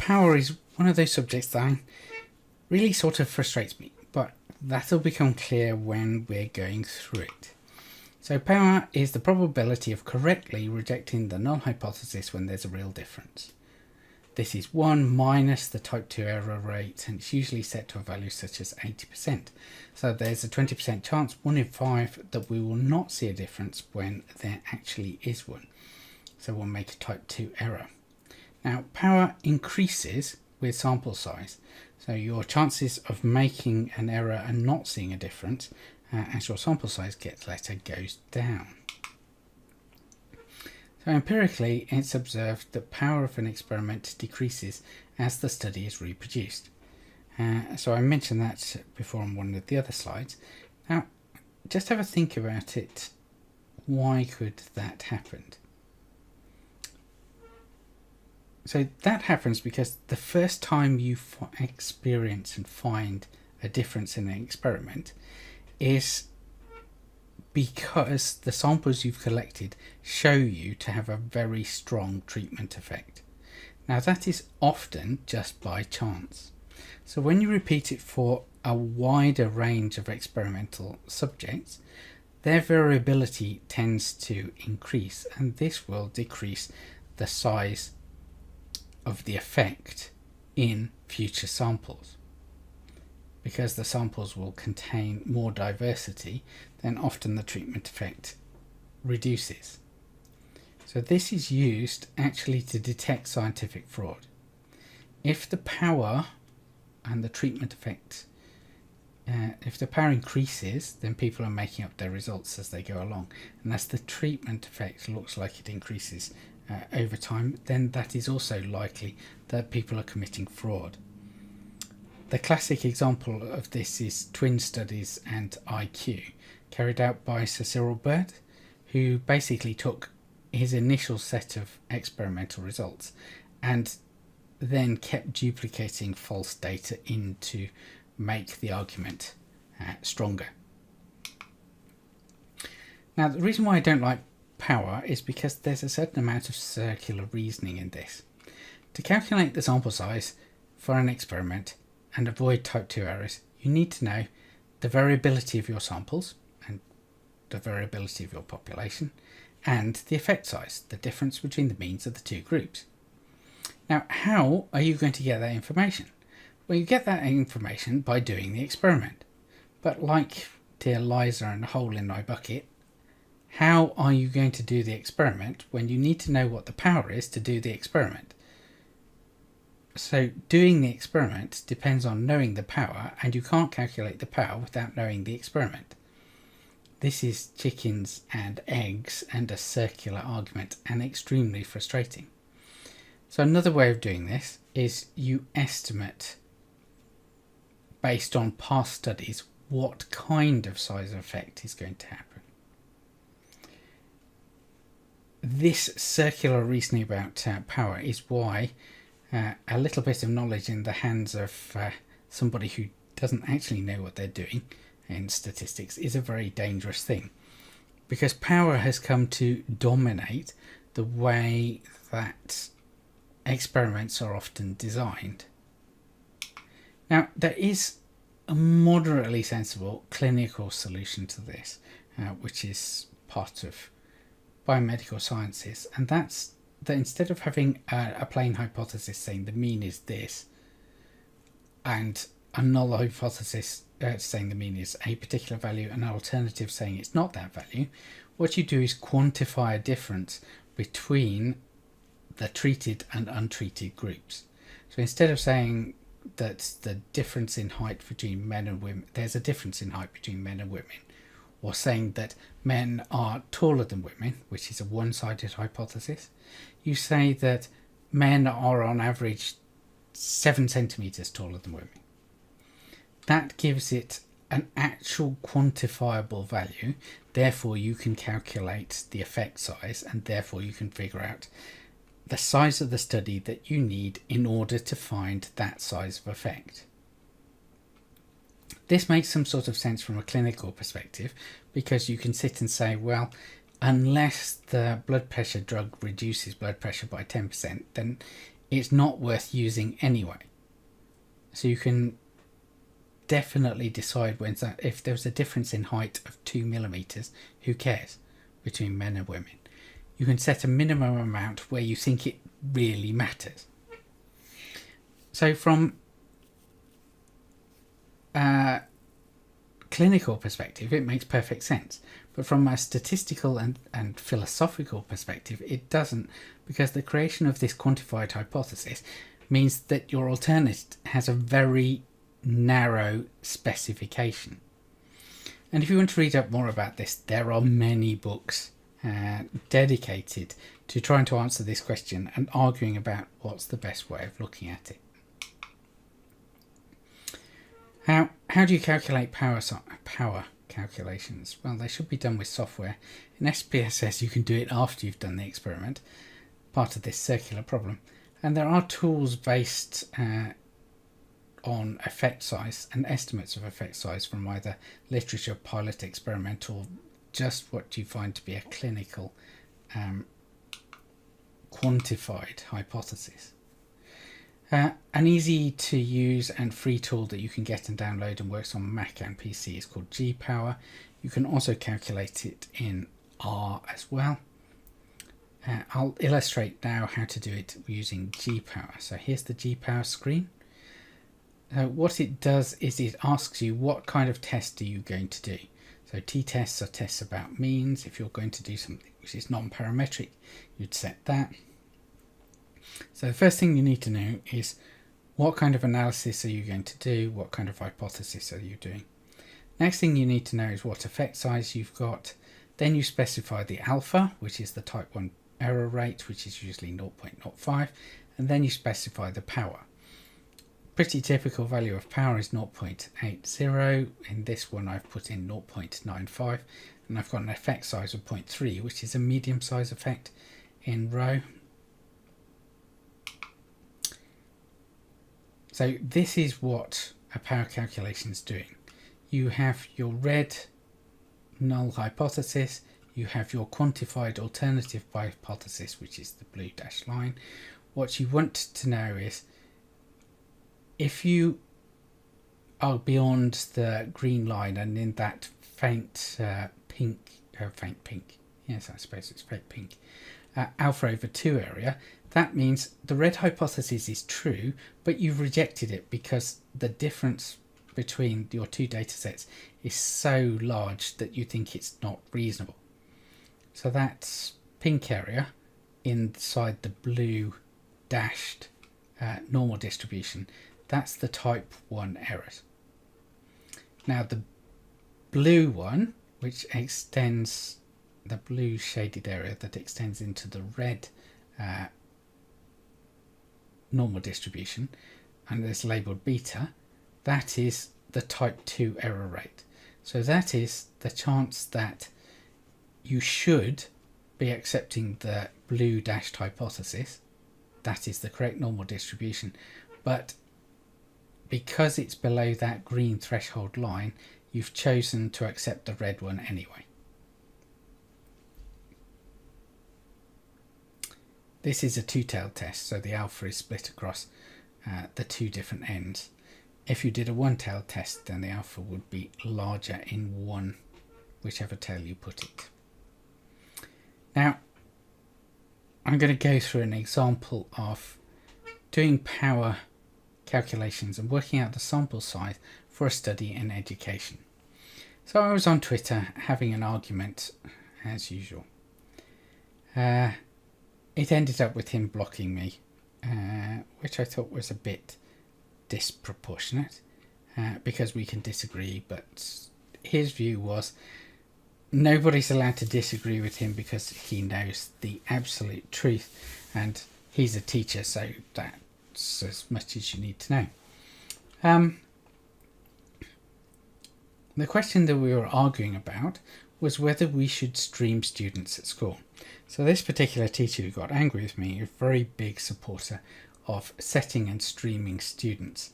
power is one of those subjects that really sort of frustrates me, but that'll become clear when we're going through it. So power is the probability of correctly rejecting the null hypothesis when there's a real difference. This is 1 minus the type 2 error rate, and it's usually set to a value such as 80%. So there's a 20% chance, 1 in 5, that we will not see a difference when there actually is one. So we'll make a type 2 error. Now, power increases with sample size. So your chances of making an error and not seeing a difference as your sample size gets lesser goes down. So empirically, it's observed that power of an experiment decreases as the study is reproduced. So I mentioned that before on one of the other slides. Now, just have a think about it. Why could that happen? So that happens because the first time you experience and find a difference in an experiment is because the samples you've collected show you to have a very strong treatment effect. Now that is often just by chance. So when you repeat it for a wider range of experimental subjects, their variability tends to increase, and this will decrease the size of the effect in future samples. Because the samples will contain more diversity, then often the treatment effect reduces. So this is used actually to detect scientific fraud. If the power and the treatment effect, if the power increases, then people are making up their results as they go along. And as the treatment effect looks like it increases over time, then that is also likely that people are committing fraud. The classic example of this is twin studies and IQ, carried out by Sir Cyril Bird, who basically took his initial set of experimental results and then kept duplicating false data in to make the argument stronger. Now, the reason why I don't like power is because there's a certain amount of circular reasoning in this. To calculate the sample size for an experiment and avoid type 2 errors, you need to know the variability of your samples and the variability of your population, and the effect size, the difference between the means of the two groups. Now, how are you going to get that information? Well, you get that information by doing the experiment. But like dear Liza and a hole in my bucket, how are you going to do the experiment when you need to know what the power is to do the experiment? So doing the experiment depends on knowing the power, and you can't calculate the power without knowing the experiment. This is chickens and eggs and a circular argument, and extremely frustrating. So another way of doing this is you estimate based on past studies what kind of size of effect is going to happen. This circular reasoning about power is why a little bit of knowledge in the hands of somebody who doesn't actually know what they're doing in statistics is a very dangerous thing, because power has come to dominate the way that experiments are often designed. Now, there is a moderately sensible clinical solution to this, which is part of biomedical sciences, and that's that instead of having a plain hypothesis saying the mean is this and a null hypothesis saying the mean is a particular value and an alternative saying it's not that value, what you do is quantify a difference between the treated and untreated groups. So instead of saying that the difference in height between men and women, there's a difference in height between men and women, or saying that men are taller than women, which is a one-sided hypothesis, you say that men are on average 7 centimeters taller than women. That gives it an actual quantifiable value, therefore you can calculate the effect size, and therefore you can figure out the size of the study that you need in order to find that size of effect. This makes some sort of sense from a clinical perspective, because you can sit and say, well, unless the blood pressure drug reduces blood pressure by 10%, then it's not worth using anyway. So you can definitely decide when if there's a difference in height of 2 millimeters, who cares, between men and women. You can set a minimum amount where you think it really matters. So from a clinical perspective, it makes perfect sense. But from a statistical and philosophical perspective, it doesn't, because the creation of this quantified hypothesis means that your alternate has a very narrow specification. And if you want to read up more about this, there are many books dedicated to trying to answer this question and arguing about what's the best way of looking at it. How do you calculate power calculations? Well, they should be done with software. In SPSS, you can do it after you've done the experiment, part of this circular problem. And there are tools based on effect size and estimates of effect size from either literature, pilot, experiment, or just what you find to be a clinical quantified hypothesis. An easy to use and free tool that you can get and download and works on Mac and PC is called G-Power. You can also calculate it in R as well. I'll illustrate now how to do it using G-Power. So here's the G-Power screen. What it does is it asks you what kind of test are you going to do. So t-tests are tests about means. If you're going to do something which is non-parametric, you'd set that. So the first thing you need to know is what kind of analysis are you going to do, what kind of hypothesis are you doing. Next thing you need to know is what effect size you've got. Then you specify the alpha, which is the type 1 error rate, which is usually 0.05, and then you specify the power. Pretty typical value of power is 0.80. In this one I've put in 0.95, and I've got an effect size of 0.3, which is a medium size effect in rho. So this is what a power calculation is doing. You have your red null hypothesis, you have your quantified alternative hypothesis, which is the blue dashed line. What you want to know is if you are beyond the green line and in that faint pink, yes, I suppose it's faint pink, alpha over 2 area, that means the red hypothesis is true, but you've rejected it because the difference between your two data sets is so large that you think it's not reasonable. So that's pink area inside the blue dashed normal distribution. That's the type 1 errors. Now the blue one, which extends, the blue shaded area that extends into the red normal distribution, and it's labelled beta, that is the type 2 error rate. So that is the chance that you should be accepting the blue dashed hypothesis. That is the correct normal distribution, but because it's below that green threshold line, you've chosen to accept the red one anyway. This is a two-tailed test, so the alpha is split across the two different ends. If you did a one-tailed test, then the alpha would be larger in one, whichever tail you put it. Now, I'm going to go through an example of doing power calculations and working out the sample size for a study in education. So I was on Twitter having an argument, as usual. It ended up with him blocking me, which I thought was a bit disproportionate, because we can disagree, but his view was nobody's allowed to disagree with him because he knows the absolute truth, and he's a teacher, so that's as much as you need to know. The question that we were arguing about was whether we should stream students at school. So this particular teacher who got angry with me is a very big supporter of setting and streaming students.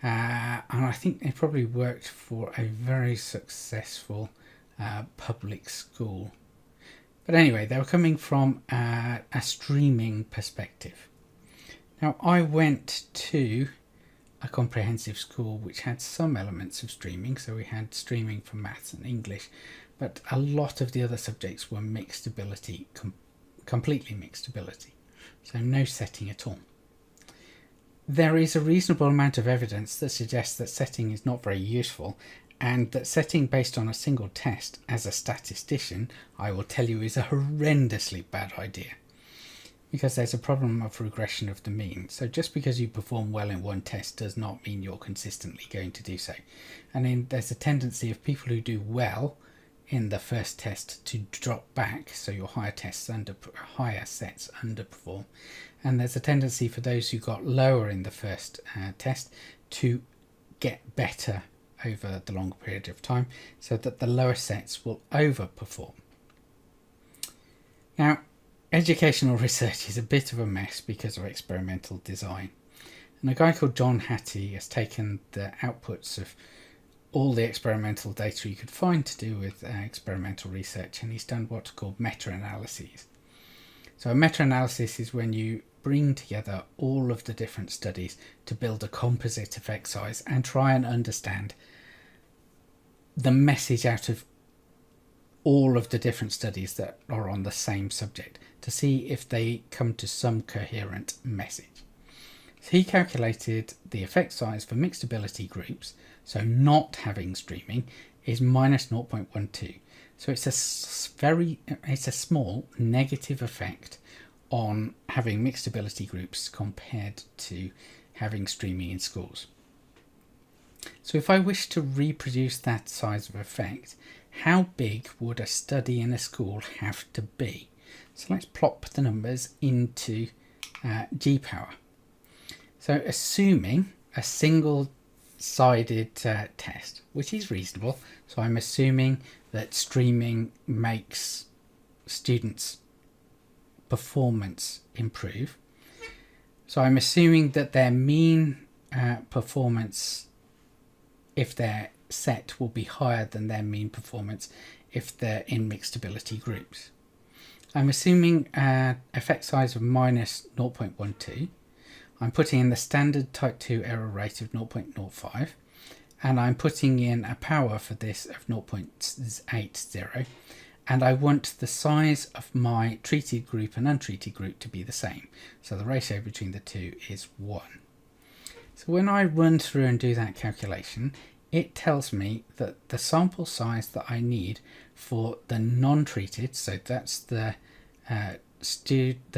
And I think they probably worked for a very successful public school. But anyway, they were coming from a streaming perspective. Now, I went to a comprehensive school which had some elements of streaming, so we had streaming for maths and English, but a lot of the other subjects were mixed ability, completely mixed ability, so no setting at all. There is a reasonable amount of evidence that suggests that setting is not very useful, and that setting based on a single test, as a statistician, I will tell you, is a horrendously bad idea. Because there's a problem of regression of the mean. So just because you perform well in one test does not mean you're consistently going to do so. And then there's a tendency of people who do well in the first test to drop back, so your higher sets underperform. And there's a tendency for those who got lower in the first test to get better over the longer period of time, so that the lower sets will overperform. Now, educational research is a bit of a mess because of experimental design. And a guy called John Hattie has taken the outputs of all the experimental data you could find to do with experimental research, and he's done what's called meta-analyses. So a meta-analysis is when you bring together all of the different studies to build a composite effect size and try and understand the message out of all of the different studies that are on the same subject, to see if they come to some coherent message. So he calculated the effect size for mixed ability groups, so not having streaming, is minus 0.12. So it's a small negative effect on having mixed ability groups compared to having streaming in schools. So if I wish to reproduce that size of effect, how big would a study in a school have to be? So let's plop the numbers into G power. So assuming a single-sided test, which is reasonable, so I'm assuming that streaming makes students' performance improve. So I'm assuming that their mean performance, if they're set, will be higher than their mean performance if they're in mixed ability groups. I'm assuming effect size of minus 0.12. I'm putting in the standard type 2 error rate of 0.05, and I'm putting in a power for this of 0.80, and I want the size of my treated group and untreated group to be the same, so the ratio between the two is 1. So when I run through and do that calculation, it tells me that the sample size that I need for the non-treated, so that's the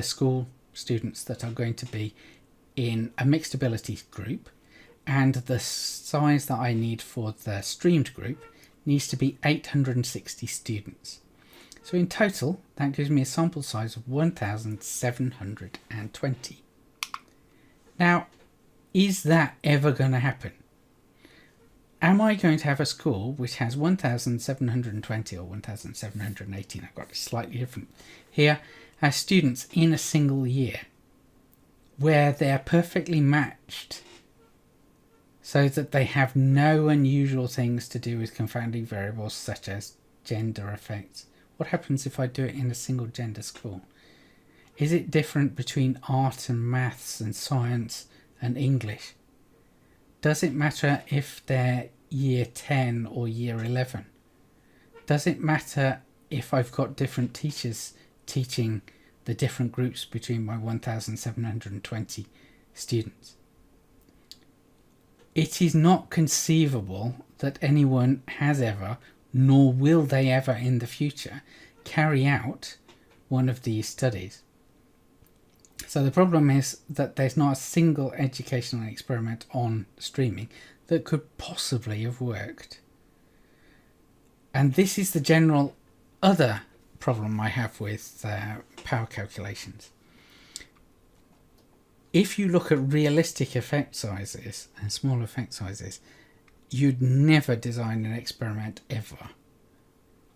school students that are going to be in a mixed ability group, and the size that I need for the streamed group needs to be 860 students. So in total, that gives me a sample size of 1,720. Now, is that ever going to happen? Am I going to have a school which has 1,720 or 1,718, I've got it slightly different here, as students in a single year, where they're perfectly matched so that they have no unusual things to do with confounding variables such as gender effects? What happens if I do it in a single gender school? Is it different between art and maths and science and English? Does it matter if they're year 10 or year 11? Does it matter if I've got different teachers teaching the different groups between my 1,720 students? It is not conceivable that anyone has ever, nor will they ever in the future, carry out one of these studies. So the problem is that there's not a single educational experiment on streaming that could possibly have worked. And this is the general other problem I have with power calculations. If you look at realistic effect sizes and small effect sizes, you'd never design an experiment ever,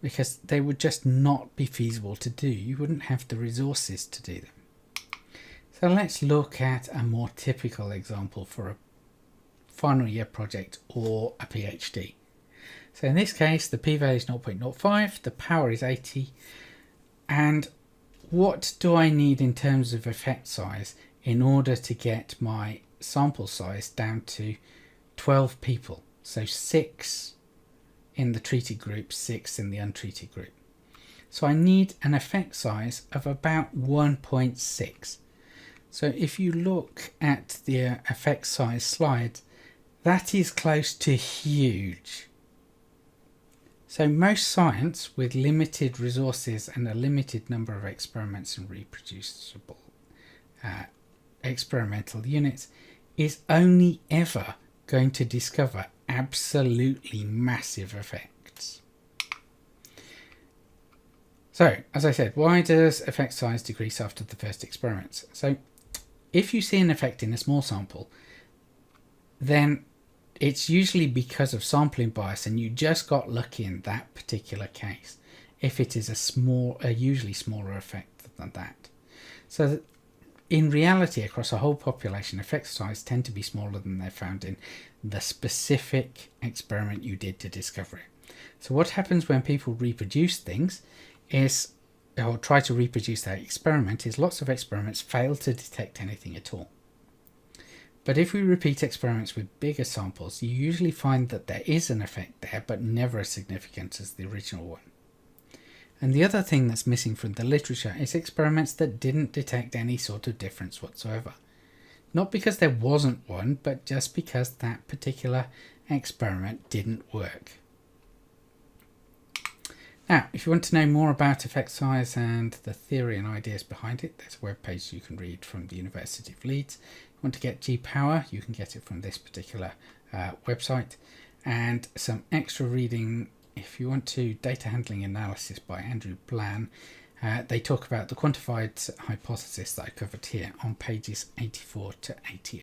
because they would just not be feasible to do. You wouldn't have the resources to do them. So let's look at a more typical example for a final year project or a PhD. So in this case, the p-value is 0.05, the power is 80, and what do I need in terms of effect size in order to get my sample size down to 12 people. So 6 in the treated group, 6 in the untreated group. So I need an effect size of about 1.6. So if you look at the effect size slide, that is close to huge. So most science with limited resources and a limited number of experiments and reproducible experimental units is only ever going to discover absolutely massive effects. So, as I said, why does effect size decrease after the first experiments? So, if you see an effect in a small sample, then it's usually because of sampling bias and you just got lucky in that particular case, if it is a usually smaller effect than that. So in reality, across a whole population, effect size tend to be smaller than they're found in the specific experiment you did to discover it. So what happens when people reproduce things is, or try to reproduce that experiment, is lots of experiments fail to detect anything at all. But if we repeat experiments with bigger samples, you usually find that there is an effect there, but never as significant as the original one. And the other thing that's missing from the literature is experiments that didn't detect any sort of difference whatsoever. Not because there wasn't one, but just because that particular experiment didn't work. Now, if you want to know more about effect size and the theory and ideas behind it, there's a web page you can read from the University of Leeds. If you want to get G-Power, you can get it from this particular website. And some extra reading, if you want to, Data Handling Analysis by Andrew Blann. They talk about the quantified hypothesis that I covered here on pages 84 to 88.